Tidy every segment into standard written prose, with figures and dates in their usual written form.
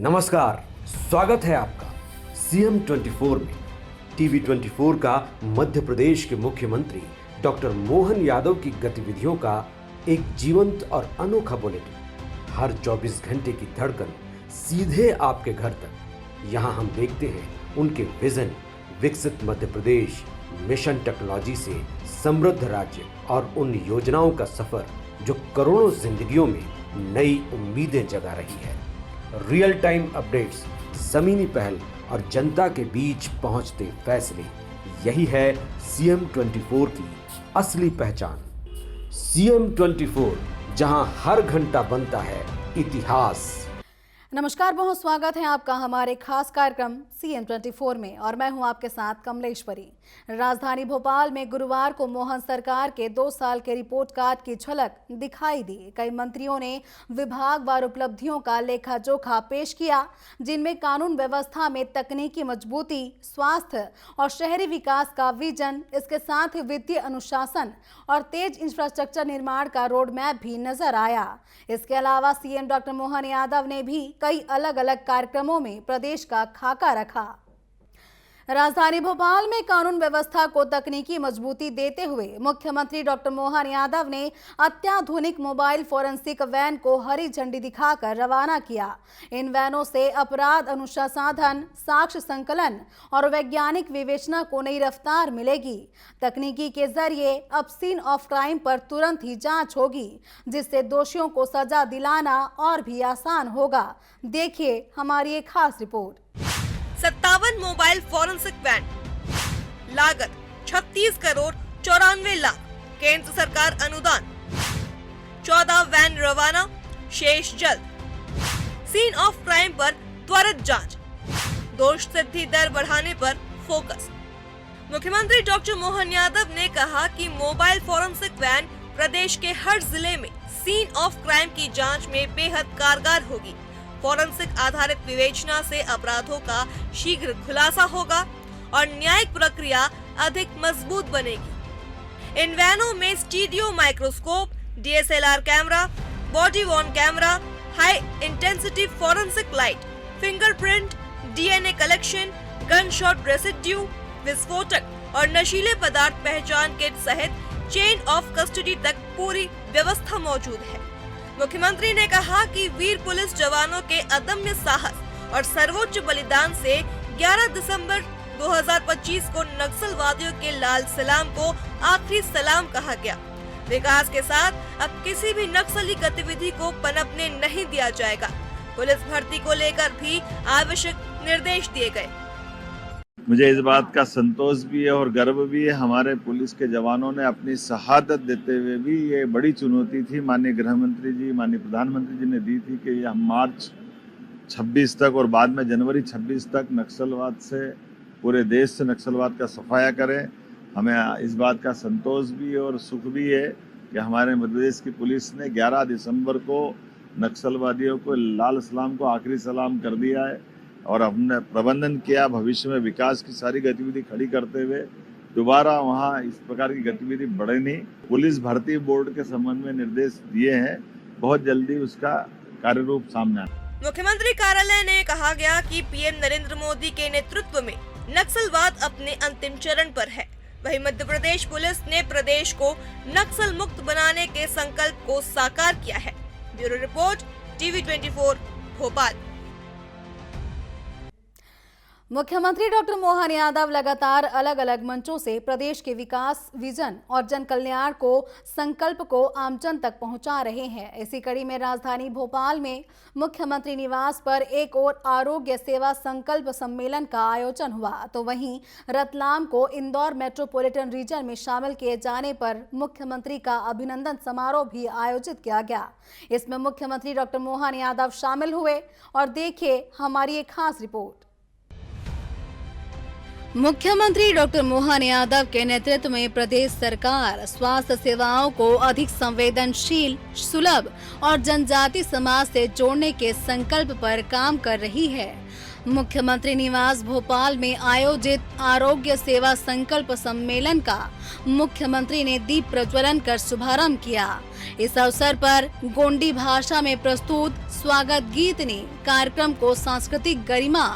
नमस्कार, स्वागत है आपका सीएम 24 में। टीवी 24 का मध्य प्रदेश के मुख्यमंत्री डॉक्टर मोहन यादव की गतिविधियों का एक जीवंत और अनोखा बुलेटिन। हर 24 घंटे की धड़कन सीधे आपके घर तक। यहाँ हम देखते हैं उनके विजन, विकसित मध्य प्रदेश, मिशन टेक्नोलॉजी से समृद्ध राज्य और उन योजनाओं का सफर जो करोड़ों जिंदगियों में नई उम्मीदें जगा रही है। रियल टाइम अपडेट्स, जमीनी पहल और जनता के बीच पहुंचते फैसले, यही है सीएम 24 की असली पहचान। सीएम 24, जहां हर घंटा बनता है इतिहास। नमस्कार, बहुत स्वागत है आपका हमारे खास कार्यक्रम सीएम 24 में और मैं हूं आपके साथ कमलेश्वरी। राजधानी भोपाल में गुरुवार को मोहन सरकार के 2 साल के रिपोर्ट कार्ड की झलक दिखाई दी। कई मंत्रियों ने विभागवार उपलब्धियों का लेखा जोखा पेश किया, जिनमें कानून व्यवस्था में तकनीकी मजबूती, स्वास्थ्य और शहरी विकास का विजन, इसके साथ ही वित्तीय अनुशासन और तेज इंफ्रास्ट्रक्चर निर्माण का रोड मैप भी नजर आया। इसके अलावा सीएम डॉक्टर मोहन यादव ने भी कई अलग अलग कार्यक्रमों में प्रदेश का खाका रखा। राजधानी भोपाल में कानून व्यवस्था को तकनीकी मजबूती देते हुए मुख्यमंत्री डॉक्टर मोहन यादव ने अत्याधुनिक मोबाइल फोरेंसिक वैन को हरी झंडी दिखाकर रवाना किया। इन वैनों से अपराध अनुसंधान, साक्ष्य संकलन और वैज्ञानिक विवेचना को नई रफ्तार मिलेगी। तकनीकी के जरिए अब सीन ऑफ क्राइम पर तुरंत ही जांच होगी, जिससे दोषियों को सजा दिलाना और भी आसान होगा। देखिए हमारी एक खास रिपोर्ट। 57 मोबाइल फोरेंसिक वैन, लागत 36 करोड़ 94 लाख, केंद्र सरकार अनुदान। 14 वैन रवाना, शेष जल्द। सीन ऑफ क्राइम पर त्वरित जांच, दोष सिद्धि दर बढ़ाने पर फोकस। मुख्यमंत्री डॉक्टर मोहन यादव ने कहा कि मोबाइल फोरेंसिक वैन प्रदेश के हर जिले में सीन ऑफ क्राइम की जांच में बेहद कारगर होगी। फोरेंसिक आधारित विवेचना से अपराधों का शीघ्र खुलासा होगा और न्यायिक प्रक्रिया अधिक मजबूत बनेगी। इन वैनों में stereo microscope, DSLR camera, body worn camera, high intensity forensic light, fingerprint, DNA collection, gun shot residue, विस्फोटक और नशीले पदार्थ पहचान किट सहित चेन ऑफ कस्टडी तक पूरी व्यवस्था मौजूद है। मुख्यमंत्री ने कहा कि वीर पुलिस जवानों के अदम्य साहस और सर्वोच्च बलिदान से 11 दिसंबर 2025 को नक्सलवादियों के लाल सलाम को आखिरी सलाम कहा गया। विकास के साथ अब किसी भी नक्सली गतिविधि को पनपने नहीं दिया जाएगा। पुलिस भर्ती को लेकर भी आवश्यक निर्देश दिए गए। मुझे इस बात का संतोष भी है और गर्व भी है, हमारे पुलिस के जवानों ने अपनी शहादत देते हुए भी, ये बड़ी चुनौती थी माननीय गृह मंत्री जी, माननीय प्रधानमंत्री जी ने दी थी कि ये हम मार्च 26 तक और बाद में जनवरी 26 तक नक्सलवाद से, पूरे देश से नक्सलवाद का सफाया करें। हमें इस बात का संतोष भी है और सुख भी है कि हमारे मध्य प्रदेश की पुलिस ने 11 दिसंबर को नक्सलवादियों को लाल सलाम को आखिरी सलाम कर दिया है और हमने प्रबंधन किया भविष्य में विकास की सारी गतिविधि खड़ी करते हुए दोबारा वहां इस प्रकार की गतिविधि बढ़े नहीं। पुलिस भर्ती बोर्ड के संबंध में निर्देश दिए हैं, बहुत जल्दी उसका कार्य रूप सामने आए। मुख्यमंत्री कार्यालय ने कहा गया कि पीएम नरेंद्र मोदी के नेतृत्व में नक्सलवाद अपने अंतिम चरण पर है। वहीं मध्य प्रदेश पुलिस ने प्रदेश को नक्सल मुक्त बनाने के संकल्प को साकार किया है। Bureau report, TV 24 Bhopal. मुख्यमंत्री डॉक्टर मोहन यादव लगातार अलग अलग मंचों से प्रदेश के विकास, विजन और जन कल्याण को संकल्प को आमजन तक पहुंचा रहे हैं। इसी कड़ी में राजधानी भोपाल में मुख्यमंत्री निवास पर एक और आरोग्य सेवा संकल्प सम्मेलन का आयोजन हुआ, तो वहीं रतलाम को इंदौर मेट्रोपॉलिटन रीजन में शामिल किए जाने पर मुख्यमंत्री का अभिनंदन समारोह भी आयोजित किया गया। इसमें मुख्यमंत्री डॉक्टर मोहन यादव शामिल हुए और देखिए हमारी एक खास रिपोर्ट। मुख्यमंत्री डॉक्टर मोहन यादव के नेतृत्व में प्रदेश सरकार स्वास्थ्य सेवाओं को अधिक संवेदनशील, सुलभ और जनजाति समाज से जोड़ने के संकल्प पर काम कर रही है। मुख्यमंत्री निवास भोपाल में आयोजित आरोग्य सेवा संकल्प सम्मेलन का मुख्यमंत्री ने दीप प्रज्वलन कर शुभारंभ किया। इस अवसर पर गोंडी भाषा में प्रस्तुत स्वागत गीत ने कार्यक्रम को सांस्कृतिक गरिमा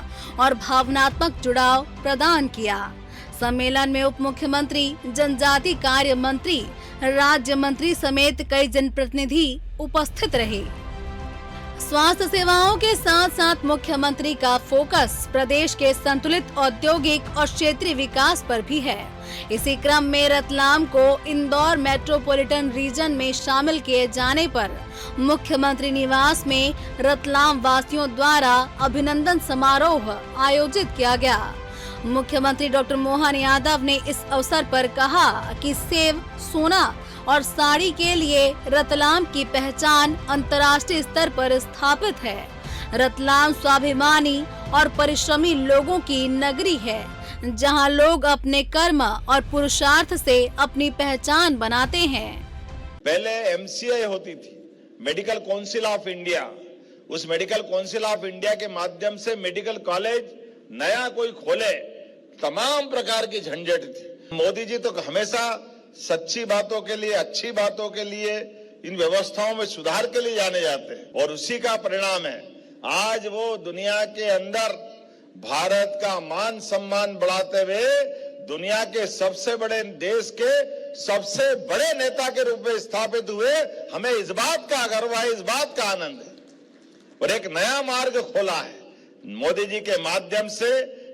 और भावनात्मक जुड़ाव प्रदान किया। सम्मेलन में उप मुख्यमंत्री, जनजाति कार्य मंत्री, राज्य मंत्री समेत कई जनप्रतिनिधि उपस्थित रहे। स्वास्थ्य सेवाओं के साथ साथ मुख्यमंत्री का फोकस प्रदेश के संतुलित औद्योगिक और क्षेत्रीय विकास पर भी है। इसी क्रम में रतलाम को इंदौर मेट्रोपॉलिटन रीजन में शामिल किए जाने पर मुख्यमंत्री निवास में रतलाम वासियों द्वारा अभिनंदन समारोह आयोजित किया गया। मुख्यमंत्री डॉक्टर मोहन यादव ने इस अवसर पर कहा कि सेब, सोना और साड़ी के लिए रतलाम की पहचान अंतर्राष्ट्रीय स्तर पर स्थापित है। रतलाम स्वाभिमानी और परिश्रमी लोगों की नगरी है, जहां लोग अपने कर्म और पुरुषार्थ से अपनी पहचान बनाते हैं। पहले एमसीआई होती थी, मेडिकल काउंसिल ऑफ इंडिया। उस मेडिकल काउंसिल ऑफ इंडिया के माध्यम से मेडिकल कॉलेज नया कोई खोले, तमाम प्रकार की झंझट थी। मोदी जी तो हमेशा सच्ची बातों के लिए, अच्छी बातों के लिए, इन व्यवस्थाओं में सुधार के लिए जाने जाते हैं और उसी का परिणाम है आज वो दुनिया के अंदर भारत का मान सम्मान बढ़ाते हुए दुनिया के सबसे बड़े देश के सबसे बड़े नेता के रूप में स्थापित हुए। हमें इस बात का गर्व है, इस बात का आनंद है और एक नया मार्ग खोला है मोदी जी के माध्यम से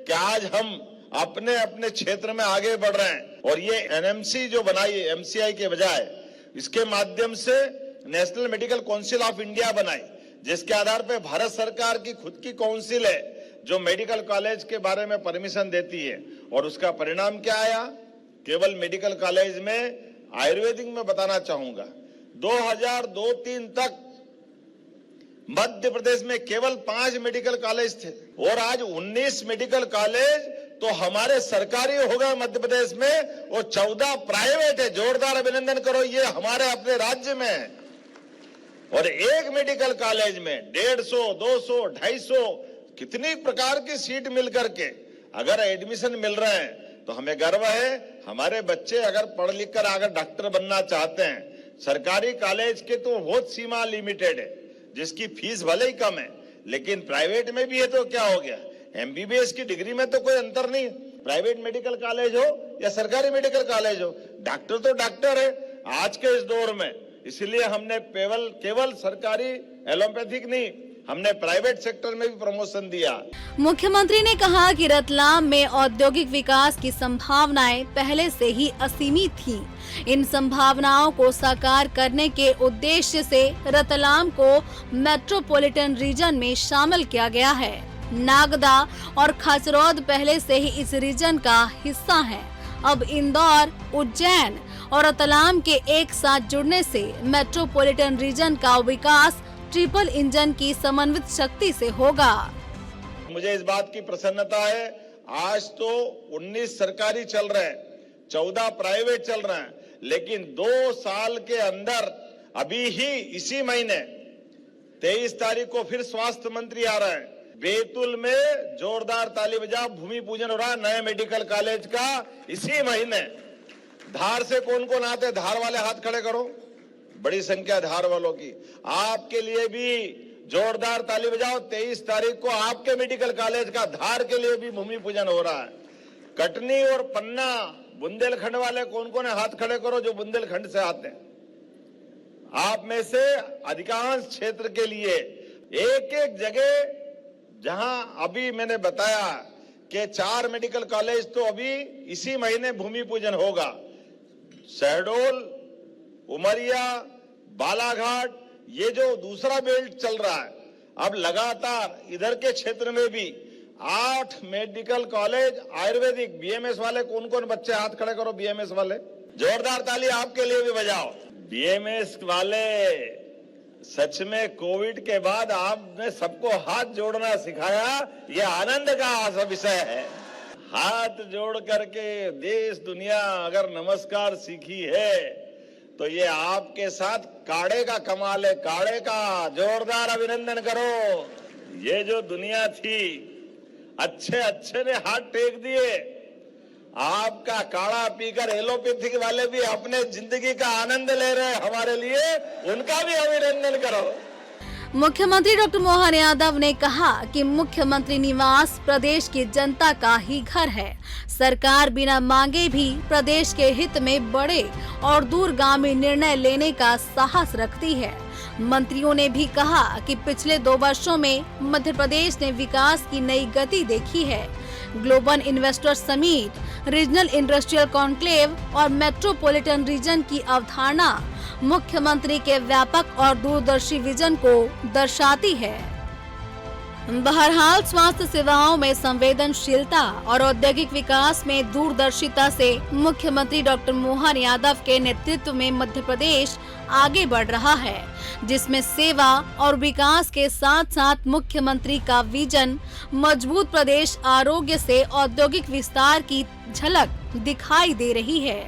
कि आज हम अपने अपने क्षेत्र में आगे बढ़ रहे हैं। और ये एनएमसी जो बनाई एमसीआई के बजाय, इसके माध्यम से national medical council of India बनाई, जिसके आधार पर भारत सरकार की खुद की काउंसिल है जो मेडिकल कॉलेज के बारे में परमिशन देती है। और उसका परिणाम क्या आया? केवल मेडिकल कॉलेज में आयुर्वेदिक में बताना चाहूंगा 2002-03 तक मध्य प्रदेश में केवल 5 मेडिकल कॉलेज थे और आज 19 मेडिकल कॉलेज तो हमारे सरकारी हो गए मध्य प्रदेश में और 14 प्राइवेट है। जोरदार अभिनंदन करो, ये हमारे अपने राज्य में है। और एक मेडिकल कॉलेज में 150, 200, 250 कितनी प्रकार की सीट मिल करके अगर एडमिशन मिल रहे हैं तो हमें गर्व है। हमारे बच्चे अगर पढ़ लिख कर अगर डॉक्टर बनना चाहते हैं, सरकारी कॉलेज के तो बहुत सीमा लिमिटेड है जिसकी फीस भले ही कम है, लेकिन प्राइवेट में भी है तो क्या हो गया? एमबीबीएस की डिग्री में तो कोई अंतर नहीं, प्राइवेट मेडिकल कॉलेज हो या सरकारी मेडिकल कॉलेज हो, डॉक्टर तो डॉक्टर है आज के इस दौर में। इसलिए हमने केवल सरकारी एलोपैथिक नहीं, हमने प्राइवेट सेक्टर में भी प्रमोशन दिया। मुख्यमंत्री ने कहा कि रतलाम में औद्योगिक विकास की संभावनाएं पहले से ही असीमित थी। इन संभावनाओं को साकार करने के उद्देश्य से रतलाम को मेट्रोपॉलिटन रीजन में शामिल किया गया है। नागदा और खाचरौद पहले से ही इस रीजन का हिस्सा हैं। अब इंदौर, उज्जैन और रतलाम के एक साथ जुड़ने से मेट्रोपॉलिटन रीजन का विकास ट्रिपल इंजन की समन्वित शक्ति से होगा। मुझे इस बात की प्रसन्नता है, आज तो 19 सरकारी चल रहे हैं, 14 प्राइवेट चल रहे हैं, लेकिन 2 साल के अंदर अभी ही इसी महीने 23 तारीख को फिर स्वास्थ्य मंत्री आ रहे हैं। बैतूल में जोरदार ताली बजाओ, भूमि पूजन हो रहा है नए मेडिकल कॉलेज का इसी महीने। धार से कौन कौन आते? धार वाले हाथ खड़े करो, बड़ी संख्या धार वालों की। आपके लिए भी जोरदार ताली बजाओ, 23 तारीख को आपके मेडिकल कॉलेज का धार के लिए भी भूमि पूजन हो रहा है। कटनी और पन्ना बुंदेलखंड वाले कौन कौन है? हाथ खड़े करो जो बुंदेलखंड से आते हैं। आप में से अधिकांश क्षेत्र के लिए एक एक जगह जहां अभी मैंने बताया कि 4 मेडिकल कॉलेज तो अभी इसी महीने भूमि पूजन होगा। शहडोल, उमरिया, बालाघाट, ये जो दूसरा बेल्ट चल रहा है, अब लगातार इधर के क्षेत्र में भी 8 मेडिकल कॉलेज आयुर्वेदिक। बीएमएस वाले कौन कौन बच्चे? हाथ खड़े करो बीएमएस वाले, जोरदार ताली आपके लिए भी बजाओ। बीएमएस वाले, सच में कोविड के बाद आपने सबको हाथ जोड़ना सिखाया, ये आनंद का विषय है। हाथ जोड़ करके देश दुनिया अगर नमस्कार सीखी है तो ये आपके साथ काढ़े का कमाल है। काढ़े का जोरदार अभिनंदन करो। ये जो दुनिया थी अच्छे ने हाथ टेक दिए। आपका काढ़ा पीकर एलोपैथिक वाले भी अपने जिंदगी का आनंद ले रहे हैं, हमारे लिए उनका भी अभिनंदन करो। मुख्यमंत्री डॉक्टर मोहन यादव ने कहा कि मुख्यमंत्री निवास प्रदेश की जनता का ही घर है। सरकार बिना मांगे भी प्रदेश के हित में बड़े और दूरगामी निर्णय लेने का साहस रखती है। मंत्रियों ने भी कहा कि पिछले 2 वर्षों में मध्य प्रदेश ने विकास की नई गति देखी है। Global investor summit, regional industrial conclave और मेट्रोपॉलिटन रीजन की अवधारणा मुख्यमंत्री के व्यापक और दूरदर्शी विजन को दर्शाती है। बहरहाल स्वास्थ्य सेवाओं में संवेदनशीलता और औद्योगिक विकास में दूरदर्शिता से मुख्यमंत्री डॉक्टर मोहन यादव के नेतृत्व में मध्य प्रदेश आगे बढ़ रहा है, जिसमें सेवा और विकास के साथ साथ मुख्यमंत्री का विजन मजबूत प्रदेश आरोग्य से औद्योगिक विस्तार की झलक दिखाई दे रही है।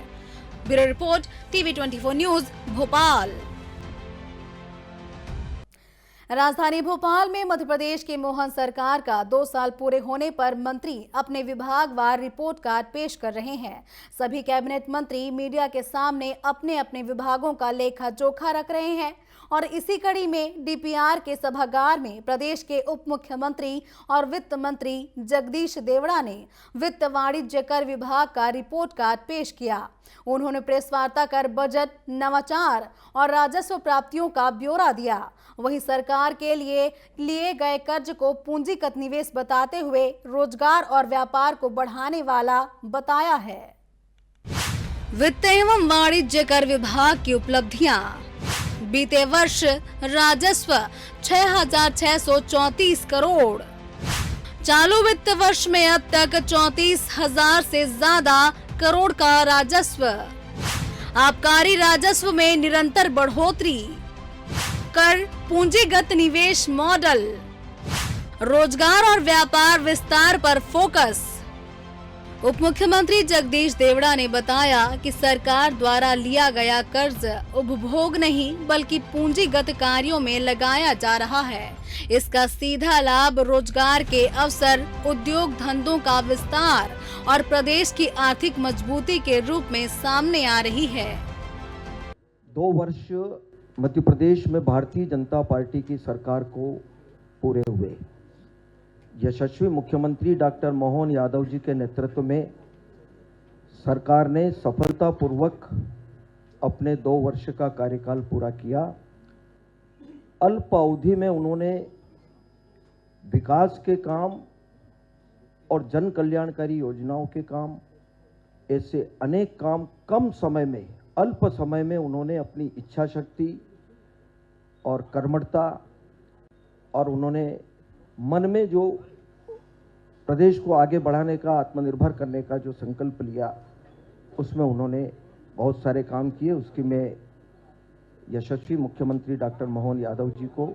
Bureau report, TV 24 news, Bhopal. राजधानी भोपाल में मध्य प्रदेश की मोहन सरकार का 2 साल पूरे होने पर मंत्री अपने विभागवार रिपोर्ट कार्ड पेश कर रहे हैं। सभी कैबिनेट मंत्री मीडिया के सामने अपने अपने विभागों का लेखा जोखा रख रहे हैं और इसी कड़ी में डीपीआर के सभागार में प्रदेश के उप मुख्यमंत्री और वित्त मंत्री जगदीश देवड़ा ने वित्त वाणिज्य कर विभाग का रिपोर्ट कार्ड पेश किया। उन्होंने प्रेस वार्ता कर बजट, नवाचार और राजस्व प्राप्तियों का ब्यौरा दिया। वहीं सरकार के लिए गए कर्ज को पूंजीगत निवेश बताते हुए रोजगार और व्यापार को बढ़ाने वाला बताया है। वित्त एवं वाणिज्य कर विभाग की उपलब्धियां। बीते वर्ष राजस्व 6,634 करोड़। चालू वित्त वर्ष में अब तक 34,000 से ज्यादा करोड़ का राजस्व। आबकारी राजस्व में निरंतर बढ़ोतरी। कर पूंजीगत निवेश मॉडल। रोजगार और व्यापार विस्तार पर फोकस। उप मुख्यमंत्री जगदीश देवड़ा ने बताया कि सरकार द्वारा लिया गया कर्ज उपभोग नहीं बल्कि पूंजीगत कार्यों में लगाया जा रहा है। इसका सीधा लाभ रोजगार के अवसर, उद्योग धंधों का विस्तार और प्रदेश की आर्थिक मजबूती के रूप में सामने आ रही है। 2 वर्ष मध्य प्रदेश में भारतीय जनता पार्टी की सरकार को पूरे हुए। यशस्वी मुख्यमंत्री डॉक्टर मोहन यादव जी के नेतृत्व में सरकार ने सफलतापूर्वक अपने 2 वर्ष का कार्यकाल पूरा किया। अल्प अवधि में उन्होंने विकास के काम और जन कल्याणकारी योजनाओं के काम, ऐसे अनेक काम कम समय में, अल्प समय में उन्होंने अपनी इच्छा शक्ति और कर्मठता और उन्होंने मन में जो प्रदेश को आगे बढ़ाने का, आत्मनिर्भर करने का जो संकल्प लिया, उसमें उन्होंने बहुत सारे काम किए। उसकी मैं यशस्वी मुख्यमंत्री डॉक्टर मोहन यादव जी को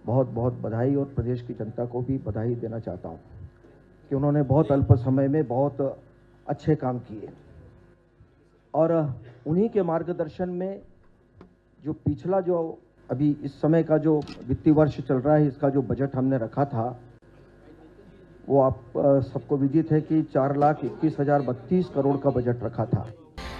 बहुत बहुत बधाई और प्रदेश की जनता को भी बधाई देना चाहता हूं कि उन्होंने बहुत अल्प समय में बहुत अच्छे काम किए। और उन्हीं के मार्गदर्शन में जो पिछला, जो अभी इस समय का जो वित्तीय वर्ष चल रहा है, इसका जो बजट हमने रखा था, वो आप सबको विदित है कि 4,21,032 करोड़ का बजट रखा था।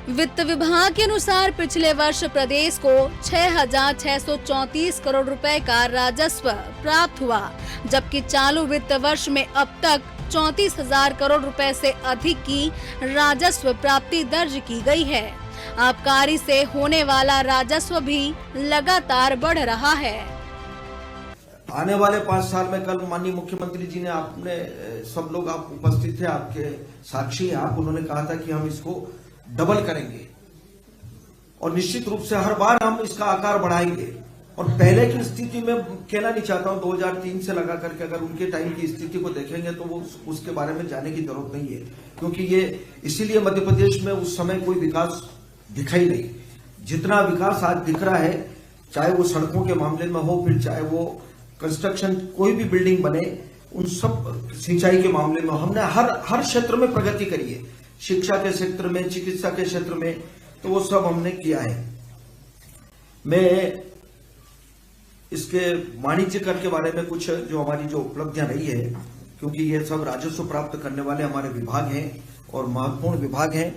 वित्त विभाग के अनुसार पिछले वर्ष प्रदेश को 6,634 करोड़ रुपए का राजस्व प्राप्त हुआ, जबकि चालू वित्त वर्ष में अब तक 34,000 करोड़ रुपए से अधिक की राजस्व प्राप्ति दर्ज की गई है। आबकारी से होने वाला राजस्व भी लगातार बढ़ रहा है। आने वाले 5 साल में, कल माननीय मुख्यमंत्री जी ने, आपने सब लोग आप उपस्थित थे, आपके साक्षी आप, उन्होंने कहा था कि हम इसको डबल करेंगे और निश्चित रूप से हर बार हम इसका आकार बढ़ाएंगे। और पहले की स्थिति में कहना नहीं चाहता हूं, 2003 से लगा करके अगर उनके टाइम की स्थिति को देखेंगे तो वो उसके बारे में जाने की जरूरत नहीं है, क्योंकि ये इसीलिए मध्य प्रदेश में उस समय कोई विकास दिखा ही नहीं। जितना विकास आज दिख रहा है, चाहे वो सड़कों के मामले में हो, फिर चाहे वो कंस्ट्रक्शन, कोई भी बिल्डिंग बने, उन सब, सिंचाई के मामले में हमने हर क्षेत्र में प्रगति करी है। शिक्षा के क्षेत्र में, चिकित्सा के क्षेत्र में, तो वो सब हमने किया है। मैं इसके वाणिज्य कर के बारे में कुछ जो हमारी जो उपलब्धियां रही है क्योंकि ये सब राजस्व प्राप्त करने वाले हमारे विभाग हैं और महत्वपूर्ण विभाग हैं।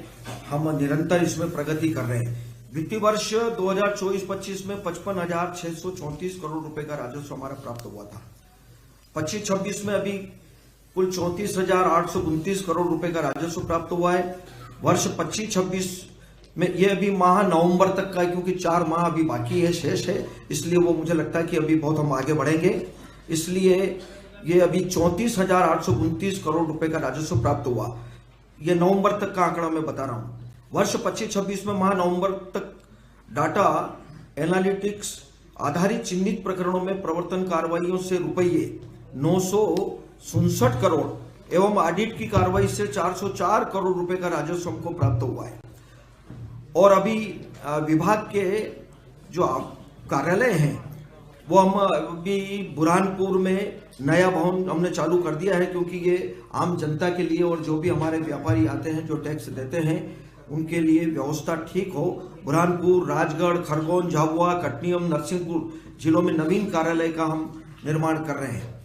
हम निरंतर इसमें प्रगति कर रहे हैं। वित्तीय वर्ष 2024-25 में 55,634 करोड़ रुपए का राजस्व हमारा प्राप्त हुआ था। 25-26 में अभी कुल 34,829 करोड़ रुपए का राजस्व प्राप्त हुआ है। वर्ष 25-26 में ये अभी माह नवंबर तक का है, क्योंकि 4 माह अभी बाकी है, शेष है, इसलिए वो मुझे लगता है कि अभी बहुत हम आगे बढ़ेंगे। इसलिए ये अभी 34,829 करोड़ रुपए का राजस्व प्राप्त हुआ। ये नवंबर तक का आंकड़ा मैं बता रहा हूं। वर्ष 25-26 में माह नवंबर तक डाटा एनालिटिक्स आधारित चिन्हित प्रकरणों में प्रवर्तन कार्रवाइयों से रुपये 967 करोड़ एवं ऑडिट की कार्रवाई से 404 करोड़ रुपए का राजस्व हमको प्राप्त हुआ है। और अभी विभाग के जो कार्यालय हैं वो हम अभी बुरहानपुर में नया भवन हमने चालू कर दिया है, क्योंकि ये आम जनता के लिए और जो भी हमारे व्यापारी आते हैं जो टैक्स देते हैं उनके लिए व्यवस्था ठीक हो। बुरहानपुर, राजगढ़, खरगोन, झाबुआ, कटनी, नरसिंहपुर जिलों में नवीन कार्यालय का हम निर्माण कर रहे हैं।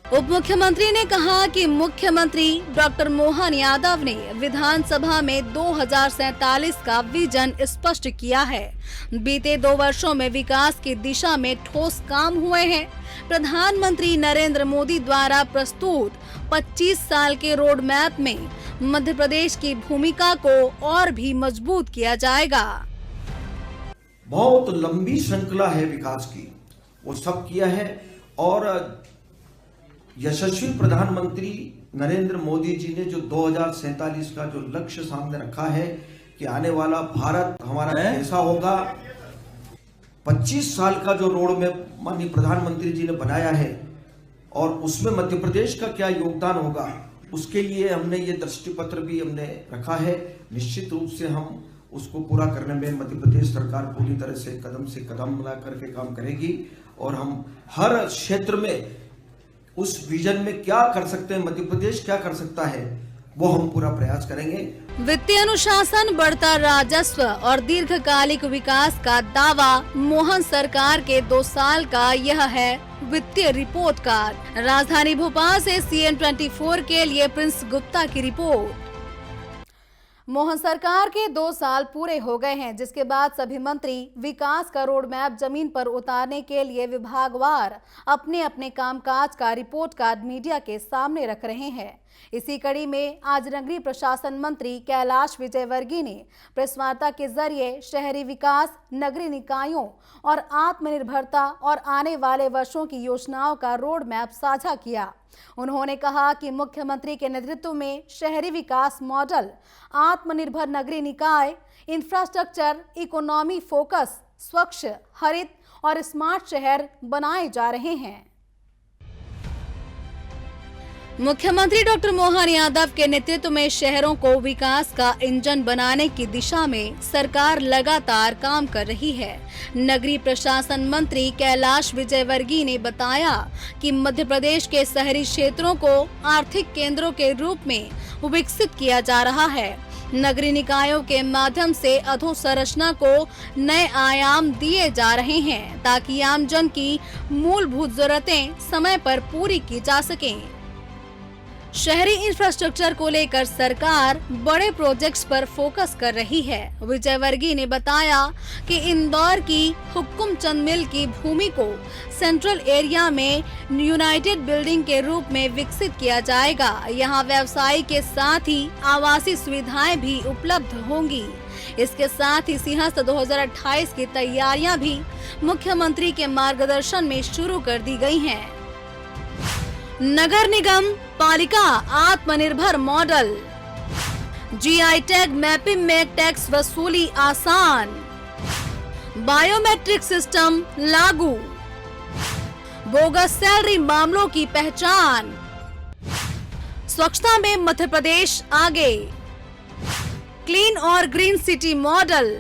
उप मुख्यमंत्री ने कहा कि मुख्यमंत्री डॉक्टर मोहन यादव ने विधानसभा में 2047 का विजन स्पष्ट किया है। बीते 2 वर्षों में विकास की दिशा में ठोस काम हुए हैं। प्रधानमंत्री नरेंद्र मोदी द्वारा प्रस्तुत 25 साल के रोड मैप में मध्य प्रदेश की भूमिका को और भी मजबूत किया जाएगा। बहुत लंबी श्रृंखला है विकास की, वो सब किया है। और यशस्वी प्रधानमंत्री नरेंद्र मोदी जी ने जो 2047 का जो लक्ष्य सामने रखा है कि आने वाला भारत हमारा कैसा होगा, 25 साल का जो रोड मैप माननीय प्रधानमंत्री जी ने बनाया है और उसमें मध्य प्रदेश का क्या योगदान होगा, उसके लिए हमने ये दृष्टिपत्र भी हमने रखा है। निश्चित रूप से हम उसको पूरा करने में मध्य प्रदेश सरकार पूरी तरह से कदम मिला करके काम करेगी और हम हर क्षेत्र में उस विजन में क्या कर सकते हैं, मध्य प्रदेश क्या कर सकता है, वो हम पूरा प्रयास करेंगे। वित्तीय अनुशासन, बढ़ता राजस्व और दीर्घकालिक विकास का दावा मोहन सरकार के 2 साल का यह है वित्तीय रिपोर्ट कार्ड। राजधानी भोपाल से CM24 के लिए प्रिंस गुप्ता की रिपोर्ट। मोहन सरकार के 2 साल पूरे हो गए हैं, जिसके बाद सभी मंत्री विकास का रोड मैप जमीन पर उतारने के लिए विभागवार अपने अपने कामकाज का रिपोर्ट कार्ड मीडिया के सामने रख रहे हैं। इसी कड़ी में आज नगरीय प्रशासन मंत्री कैलाश विजयवर्गीय ने प्रेस वार्ता के जरिए शहरी विकास, नगरीय निकायों और आत्मनिर्भरता और आने वाले वर्षों की योजनाओं का रोड मैप साझा किया। उन्होंने कहा कि मुख्यमंत्री के नेतृत्व में शहरी विकास मॉडल, आत्मनिर्भर नगरीय निकाय, इंफ्रास्ट्रक्चर, इकोनॉमी फोकस, स्वच्छ, हरित और स्मार्ट शहर बनाए जा रहे हैं। मुख्यमंत्री डॉक्टर मोहन यादव के नेतृत्व में शहरों को विकास का इंजन बनाने की दिशा में सरकार लगातार काम कर रही है। नगरीय प्रशासन मंत्री कैलाश विजयवर्गीय ने बताया कि मध्य प्रदेश के शहरी क्षेत्रों को आर्थिक केंद्रों के रूप में विकसित किया जा रहा है। नगरीय निकायों के माध्यम से अधोसंरचना को नए आयाम दिए जा रहे हैं ताकि आमजन की मूलभूत जरूरतें समय पर पूरी की जा सकें। शहरी इंफ्रास्ट्रक्चर को लेकर सरकार बड़े प्रोजेक्ट्स पर फोकस कर रही है। विजयवर्गीय ने बताया कि इंदौर की हुक्कुमचंद मिल की भूमि को सेंट्रल एरिया में यूनाइटेड बिल्डिंग के रूप में विकसित किया जाएगा। यहाँ व्यवसाय के साथ ही आवासीय सुविधाएं भी उपलब्ध होंगी। इसके साथ ही सिंहस्थ 2028 की तैयारियां भी मुख्यमंत्री के मार्गदर्शन में शुरू कर दी गई हैं। नगर निगम पालिका आत्मनिर्भर मॉडल, GI टैग मैपिंग में टैक्स वसूली आसान, बायोमेट्रिक सिस्टम लागू, बोगस सैलरी मामलों की पहचान, स्वच्छता में मध्य प्रदेश आगे, क्लीन और ग्रीन सिटी मॉडल,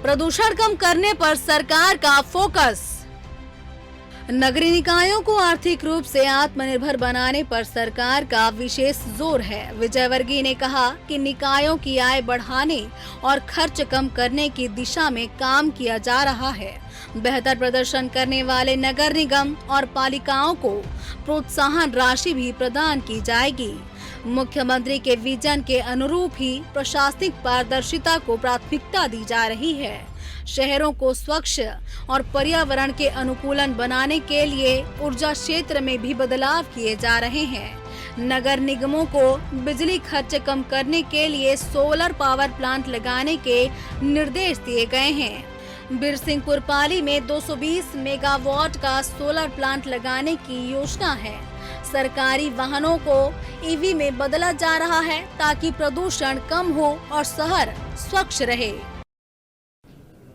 प्रदूषण कम करने पर सरकार का फोकस। नगरीय निकायों को आर्थिक रूप से आत्मनिर्भर बनाने पर सरकार का विशेष जोर है। विजयवर्गीय ने कहा कि निकायों की आय बढ़ाने और खर्च कम करने की दिशा में काम किया जा रहा है। बेहतर प्रदर्शन करने वाले नगर निगम और पालिकाओं को प्रोत्साहन राशि भी प्रदान की जाएगी। मुख्यमंत्री के विजन के अनुरूप ही प्रशासनिक पारदर्शिता को प्राथमिकता दी जा रही है। शहरों को स्वच्छ और पर्यावरण के अनुकूलन बनाने के लिए ऊर्जा क्षेत्र में भी बदलाव किए जा रहे हैं। नगर निगमों को बिजली खर्च कम करने के लिए सोलर पावर प्लांट लगाने के निर्देश दिए गए हैं। बिरसिंहपुर पाली में 220 मेगावाट का सोलर प्लांट लगाने की योजना है। सरकारी वाहनों को ईवी में बदला जा रहा है ताकि प्रदूषण कम हो और शहर स्वच्छ रहे।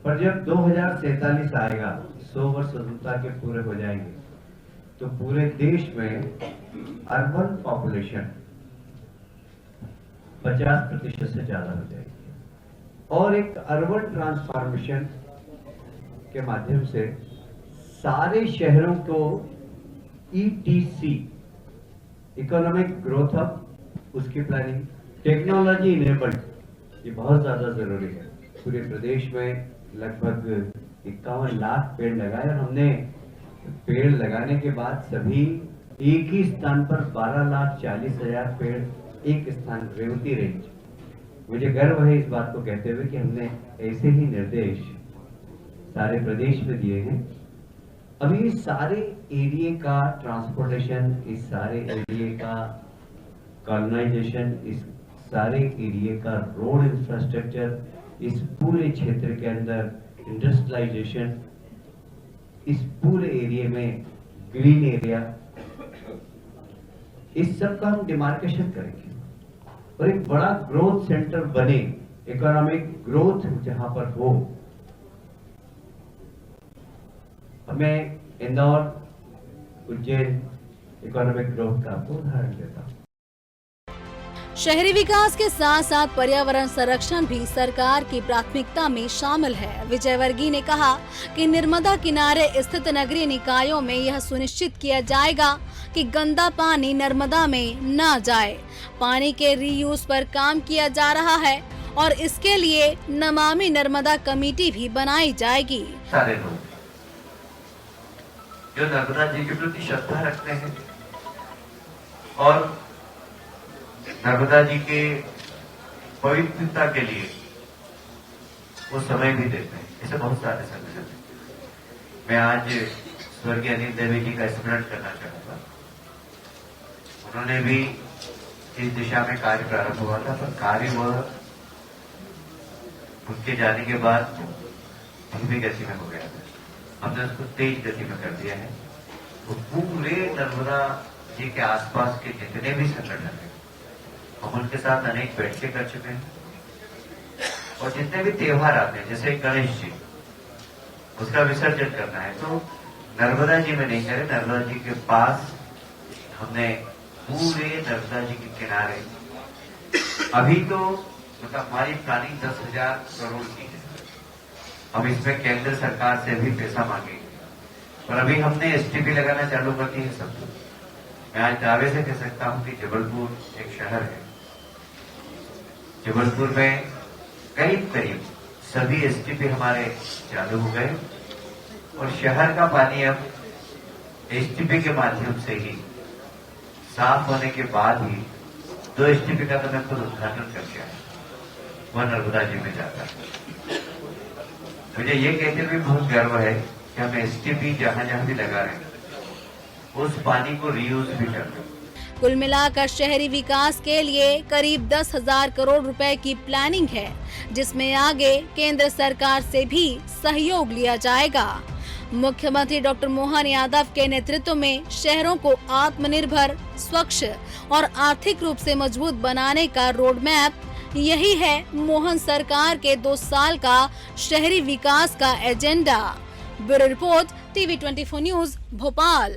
पर जब 2047 आएगा, 100 वर्ष स्वतंत्रता के पूरे हो जाएंगे, तो पूरे देश में अर्बन पॉपुलेशन 50% से ज्यादा हो जाएगी और एक अर्बन ट्रांसफॉर्मेशन के माध्यम से सारे शहरों को ETC इकोनॉमिक ग्रोथ हब, उसकी प्लानिंग, टेक्नोलॉजी इनेबल्ड, ये बहुत ज्यादा जरूरी है। पूरे प्रदेश में लगभग 51 लाख पेड़ लगाए और हमने पेड़ लगाने के बाद सभी एक ही स्थान पर 12,40,000 पेड़ एक स्थान रेवती रेंज। मुझे गर्व है इस बात को कहते हुए कि हमने ऐसे ही निर्देश सारे प्रदेश में दिए हैं। अभी इस सारे एरिया का ट्रांसपोर्टेशन, इस सारे एरिया का कॉलोनाइजेशन, इस सारे एरिया का रोड इंफ्रास्ट्रक्चर, इस पूरे क्षेत्र के अंदर इंडस्ट्रियलाइजेशन, इस पूरे एरिया में ग्रीन एरिया, इस सब का हम डिमार्केशन करेंगे और एक बड़ा ग्रोथ सेंटर बने, इकोनॉमिक ग्रोथ जहां पर हो। मैं इंदौर, उज्जैन इकोनॉमिक ग्रोथ का आपको उदाहरण देता हूँ। शहरी विकास के साथ साथ पर्यावरण संरक्षण भी सरकार की प्राथमिकता में शामिल है। विजयवर्गीय ने कहा कि नर्मदा किनारे स्थित नगरीय निकायों में यह सुनिश्चित किया जाएगा कि गंदा पानी नर्मदा में न जाए। पानी के रीयूज पर काम किया जा रहा है और इसके लिए नमामि नर्मदा कमेटी भी बनाई जाएगी। सारे लोग जो नर्मदा जी के प्रति श्रद्धा रखते हैं और नर्मदा जी के पवित्रता के लिए वो समय भी देते हैं, ऐसे बहुत सारे संगठन हैं। मैं आज स्वर्गीय अनिल देवी जी का स्मरण करना चाहूंगा। उन्होंने भी इस दिशा में कार्य प्रारंभ हुआ था, पर कार्य वह उनके जाने के बाद धीमी गति में हो गया था। हमने उसको तेज गति में कर दिया है। तो पूरे नर्मदा जी के आसपास के जितने भी संगठन हैं, हम उनके साथ अनेक बैठकें कर चुके हैं और जितने भी त्योहार आते हैं, जैसे गणेश जी, उसका विसर्जन करना है तो नर्मदा जी में नहीं करे, नर्मदा जी के पास हमने पूरे नर्मदा जी के किनारे, अभी तो मतलब हमारी प्लानिंग 10,000 करोड़ की है। हम इसमें केंद्र सरकार से भी पैसा मांगेंगे और अभी हमने STP लगाना चालू कर दी है सब। मैं आज दावे से कह सकता हूं कि जबलपुर एक शहर है। जबलपुर में करीब सभी STP हमारे चालू हो गए और शहर का पानी अब STP के माध्यम से ही साफ होने के बाद ही 2 STP का तो मैं खुद उद्घाटन करके आया, वह नर्मदा जी में जाता है। मुझे ये कहते हुए बहुत गर्व है कि हम STP जहां जहां भी लगा रहे हैं उस पानी को रीयूज भी कर रहे हैं। कुल मिलाकर शहरी विकास के लिए करीब 10,000 करोड़ रुपए की प्लानिंग है, जिसमें आगे केंद्र सरकार से भी सहयोग लिया जाएगा। मुख्यमंत्री डॉक्टर मोहन यादव के नेतृत्व में शहरों को आत्मनिर्भर, स्वच्छ और आर्थिक रूप से मजबूत बनाने का रोड मैप, यही है मोहन सरकार के 2 साल का शहरी विकास का agenda. Bureau report, TV 24 news, Bhopal.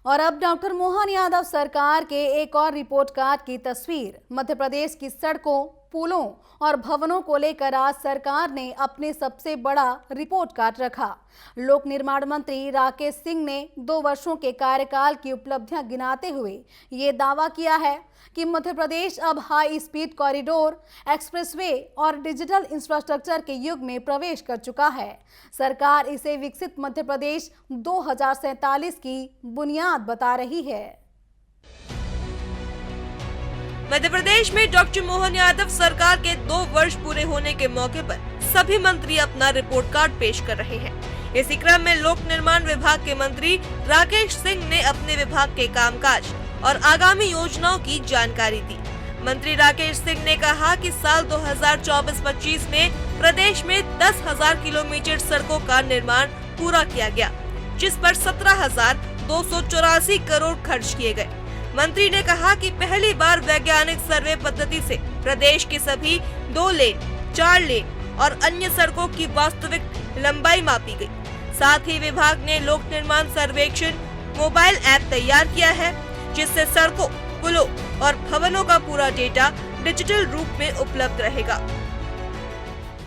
और अब डॉक्टर मोहन यादव सरकार के एक और रिपोर्ट कार्ड की तस्वीर। मध्य प्रदेश की सड़कों, पुलों और भवनों को लेकर आज सरकार ने अपने सबसे बड़ा रिपोर्ट कार्ड रखा। लोक निर्माण मंत्री राकेश सिंह ने 2 वर्षों के कार्यकाल की उपलब्धियां गिनाते हुए ये दावा किया है कि मध्य प्रदेश अब हाई स्पीड कॉरिडोर, एक्सप्रेसवे और डिजिटल इंफ्रास्ट्रक्चर के युग में प्रवेश कर चुका है। सरकार इसे विकसित मध्य प्रदेश 2047 की बुनियाद बता रही है। मध्य प्रदेश में डॉक्टर मोहन यादव सरकार के 2 वर्ष पूरे होने के मौके पर सभी मंत्री अपना रिपोर्ट कार्ड पेश कर रहे हैं। इसी क्रम में लोक निर्माण विभाग के मंत्री राकेश सिंह ने अपने विभाग के कामकाज और आगामी योजनाओं की जानकारी दी। मंत्री राकेश सिंह ने कहा कि साल 2024-25 में प्रदेश में 10,000 किलोमीटर सड़कों का निर्माण पूरा किया गया, जिस पर 17,284 करोड़ खर्च किए गए। मंत्री ने कहा कि पहली बार वैज्ञानिक सर्वे पद्धति से प्रदेश के सभी 2 लेन, 4 लेन और अन्य सड़कों की वास्तविक लंबाई मापी गई। साथ ही विभाग ने लोक निर्माण सर्वेक्षण मोबाइल ऐप तैयार किया है, जिससे सड़कों, पुलों और भवनों का पूरा डेटा डिजिटल रूप में उपलब्ध रहेगा।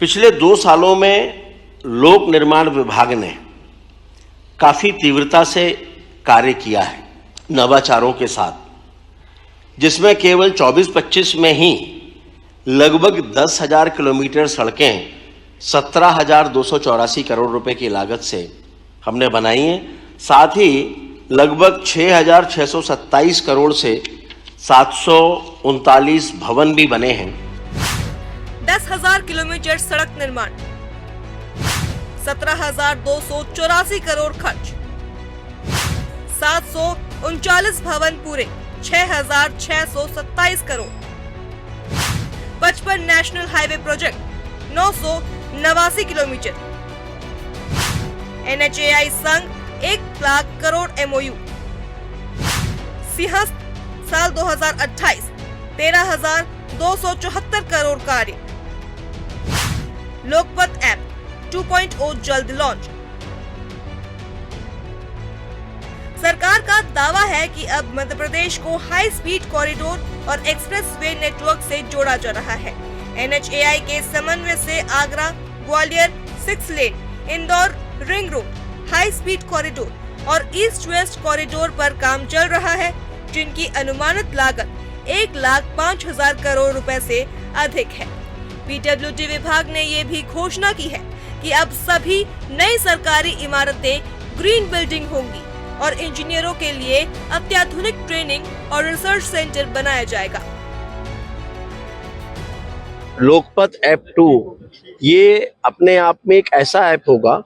पिछले 2 सालों में लोक निर्माण विभाग ने काफी तीव्रता से कार्य किया है नवाचारों के साथ, जिसमें केवल 24-25 में ही लगभग 10,000 किलोमीटर सड़कें 17,284 करोड़ रुपए की लागत से हमने बनाई हैं। साथ ही लगभग 6,627 करोड़ से 739 भवन भी बने हैं। 10,000 किलोमीटर सड़क निर्माण, 17,284 करोड़ खर्च, 739 भवन पूरे, 6,627 crore, 55 national highway project, 989 kilometre, NHAI संग 1 लाख करोड़ MOU, सिंहस्थ साल 2028 13,274 करोड़ कार्य, लोकपथ ऐप 2.0 जल्द लॉन्च। सरकार का दावा है कि अब मध्य प्रदेश को हाई स्पीड कॉरिडोर और एक्सप्रेसवे नेटवर्क से जोड़ा जा रहा है। NHAI के समन्वय से Agra, Gwalior 6 lane, Indore ring road, high speed corridor और ईस्ट वेस्ट कॉरिडोर पर काम चल रहा है, जिनकी अनुमानित लागत 1,05,000 करोड़ रुपए से अधिक है। PWD विभाग ने ये भी घोषणा की है कि अब सभी नई सरकारी इमारतें ग्रीन बिल्डिंग होंगी और इंजीनियरों के लिए अत्याधुनिक ट्रेनिंग और रिसर्च सेंटर बनाया जाएगा। लोकपथ ऐप 2 ये अपने आप में एक ऐसा ऐप होगा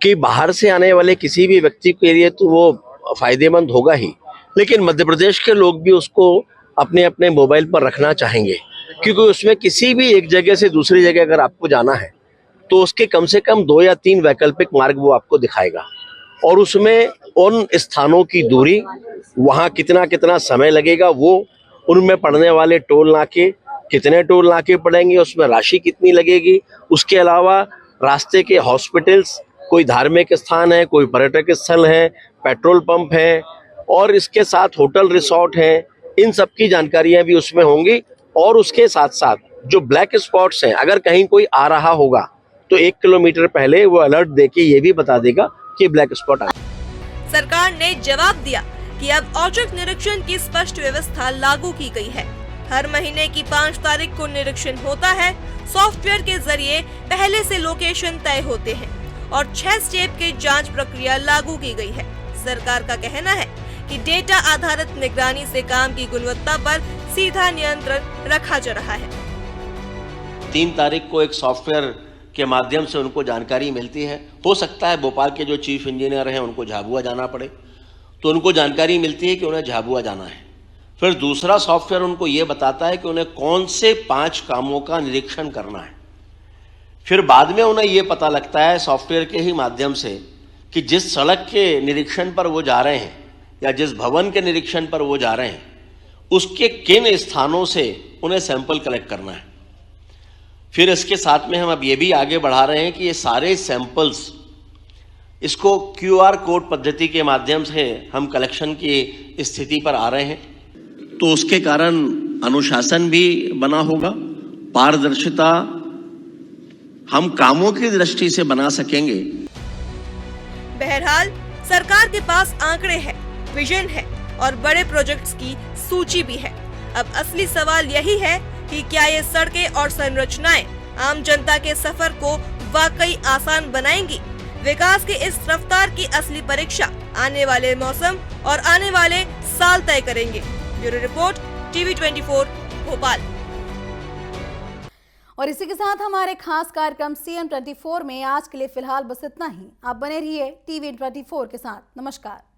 कि बाहर से आने वाले किसी भी व्यक्ति के लिए तो वो फायदेमंद होगा ही, लेकिन मध्य प्रदेश के लोग भी उसको अपने अपने मोबाइल पर रखना चाहेंगे, क्योंकि उसमें किसी भी एक जगह से दूसरी जगह अगर आपको जाना है तो उसके कम से कम 2 या 3 वैकल्पिक मार्ग वो आपको दिखाएगा, और उसमें उन स्थानों की दूरी, वहाँ कितना कितना समय लगेगा, वो उनमें पड़ने वाले टोल नाके, कितने टोल नाके पड़ेंगे, उसमें राशि कितनी लगेगी, उसके अलावा रास्ते के हॉस्पिटल्स, कोई धार्मिक स्थान है, कोई पर्यटक स्थल है, पेट्रोल पंप है और इसके साथ होटल रिसोर्ट हैं, इन सब की जानकारियां भी उसमें होंगी। और उसके साथ साथ जो ब्लैक स्पॉट्स हैं, अगर कहीं कोई आ रहा होगा तो 1 किलोमीटर पहले वो अलर्ट देके ये भी बता देगा कि ब्लैक स्पॉट आ। सरकार ने जवाब दिया कि अब औचक निरीक्षण की स्पष्ट व्यवस्था लागू की गई है। हर महीने की 5 तारीख को निरीक्षण होता है। सॉफ्टवेयर के जरिए पहले से लोकेशन तय होते हैं और 6 स्टेप की जांच प्रक्रिया लागू की गई है। सरकार का कहना है कि डेटा आधारित निगरानी से काम की गुणवत्ता पर सीधा नियंत्रण रखा जा रहा है। 3 तारीख को एक सॉफ्टवेयर के माध्यम से उनको जानकारी मिलती है। हो सकता है भोपाल के जो चीफ इंजीनियर हैं उनको झाबुआ जाना पड़े, तो उनको जानकारी मिलती है कि उन्हें झाबुआ जाना है। फिर दूसरा सॉफ्टवेयर उनको ये बताता है कि उन्हें कौन से 5 कामों का निरीक्षण करना है। फिर बाद में उन्हें ये पता लगता है सॉफ्टवेयर के ही माध्यम से कि जिस सड़क के निरीक्षण पर वो जा रहे हैं या जिस भवन के निरीक्षण पर वो जा रहे हैं उसके किन स्थानों से उन्हें सैंपल कलेक्ट करना है। फिर इसके साथ में हम अब ये भी आगे बढ़ा रहे हैं कि ये सारे सैंपल्स इसको QR कोड पद्धति के माध्यम से हम कलेक्शन की स्थिति पर आ रहे हैं, तो उसके कारण अनुशासन भी बना होगा पारदर्शिता हम कामों की दृष्टि से बना सकेंगे। बहरहाल सरकार के पास आंकड़े हैं, विजन है और बड़े प्रोजेक्ट्स की सूची भी है। अब असली सवाल यही है कि क्या ये सड़कें और संरचनाएं आम जनता के सफर को वाकई आसान बनाएंगी। विकास की इस रफ्तार की असली परीक्षा आने वाले मौसम और आने वाले साल तय करेंगे। Bureau report, TV24 Bhopal. और इसी के साथ हमारे खास कार्यक्रम CM24 में आज के लिए फिलहाल बस इतना ही। आप बने रहिए TV24 के साथ। नमस्कार।